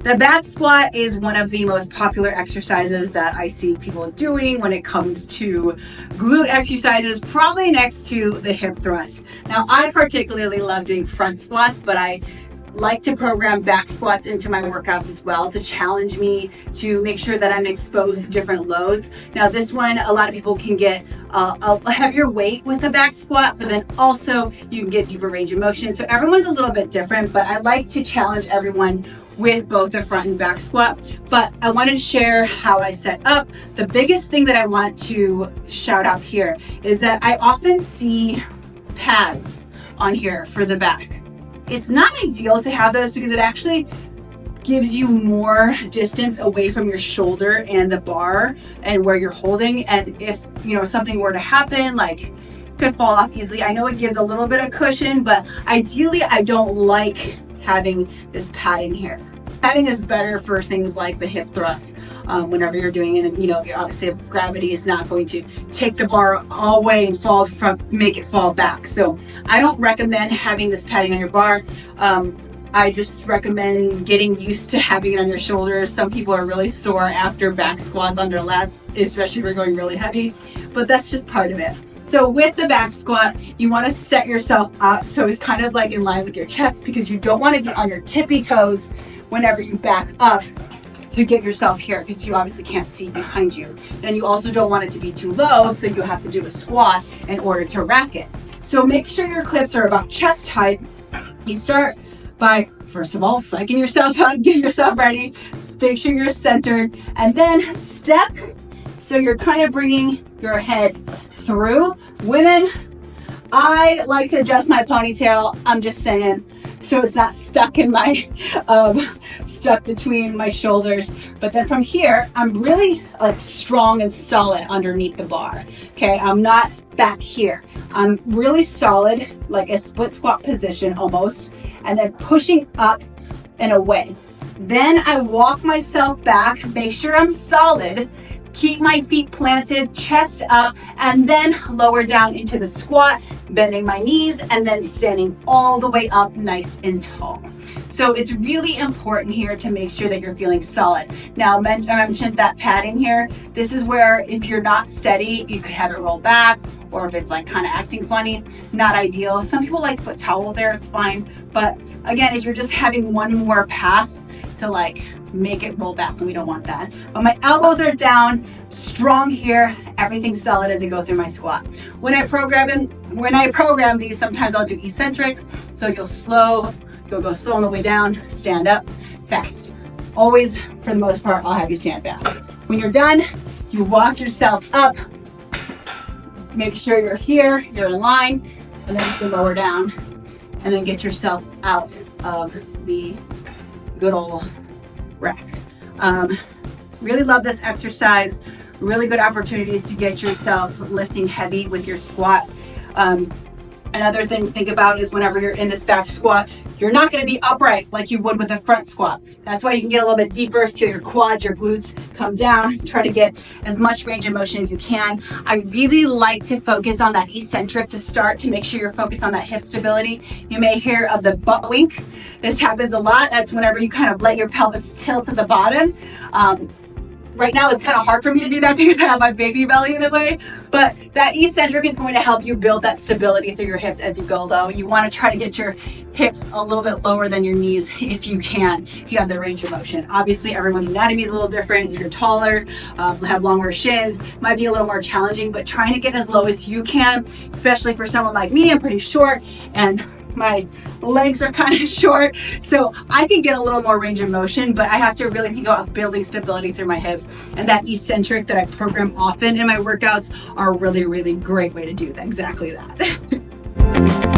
The back squat is one of the most popular exercises that I see people doing when it comes to glute exercises, probably next to the hip thrust. Now, I particularly love doing front squats, but I like to program back squats into my workouts as well to challenge me to make sure that I'm exposed to different loads. Now this one, a lot of people can get a heavier weight with the back squat, but then also you can get deeper range of motion. So everyone's a little bit different, but I like to challenge everyone with both the front and back squat. But I wanted to share how I set up. The biggest thing that I want to shout out here is that I often see pads on here for the back. It's not ideal to have those because it actually gives you more distance away from your shoulder and the bar and where you're holding. And if something were to happen, like could fall off easily. I know it gives a little bit of cushion, but ideally I don't like having this padding here. Padding is better for things like the hip thrust whenever you're doing it. And obviously gravity is not going to take the bar all the way and make it fall back. So I don't recommend having this padding on your bar. I just recommend getting used to having it on your shoulders. Some people are really sore after back squats on their lats, especially if you're going really heavy, but that's just part of it. So with the back squat, you want to set yourself up so it's kind of like in line with your chest, because you don't want to be on your tippy toes whenever you back up to get yourself here, because you obviously can't see behind you. And you also don't want it to be too low, so you have to do a squat in order to rack it. So make sure your clips are about chest height. You start by, first of all, psyching yourself up, get yourself ready, make sure you're centered, and then step. So you're kind of bringing your head through. Women, I like to adjust my ponytail, I'm just saying, so it's not stuck in my, stuck between my shoulders. But then from here, I'm really like strong and solid underneath the bar. Okay, I'm not back here. I'm really solid, like a split squat position almost, and then pushing up and away. Then I walk myself back, make sure I'm solid, keep my feet planted, chest up, and then lower down into the squat, bending my knees, and then standing all the way up nice and tall. So it's really important here to make sure that you're feeling solid. Now, I mentioned that padding here. This is where if you're not steady, you could have it roll back, or if it's like kind of acting funny, not ideal. Some people like to put towels there, it's fine. But again, if you're just having one more path to like make it roll back, and we don't want that. But my elbows are down, strong here, everything's solid as I go through my squat. When I program these, sometimes I'll do eccentrics. So you'll go slow on the way down, stand up, fast. Always, for the most part, I'll have you stand fast. When you're done, you walk yourself up, make sure you're here, you're in line, and then you can lower down, and then get yourself out of the good old rack. Really love this exercise. Really good opportunities to get yourself lifting heavy with your squat. Another thing to think about is whenever you're in this back squat, you're not going to be upright like you would with a front squat. That's why you can get a little bit deeper, feel your quads, your glutes come down, try to get as much range of motion as you can. I really like to focus on that eccentric to start, to make sure you're focused on that hip stability. You may hear of the butt wink. This happens a lot. That's whenever you kind of let your pelvis tilt to the bottom. Right now it's kind of hard for me to do that because I have my baby belly in the way, but that eccentric is going to help you build that stability through your hips as you go low. You want to try to get your hips a little bit lower than your knees if you can, if you have the range of motion. Obviously everyone's anatomy is a little different. If you're taller, have longer shins, might be a little more challenging, but trying to get as low as you can, especially for someone like me, I'm pretty short and my legs are kind of short, so I can get a little more range of motion, but I have to really think about building stability through my hips, and that eccentric that I program often in my workouts are a really, really great way to do that, exactly that.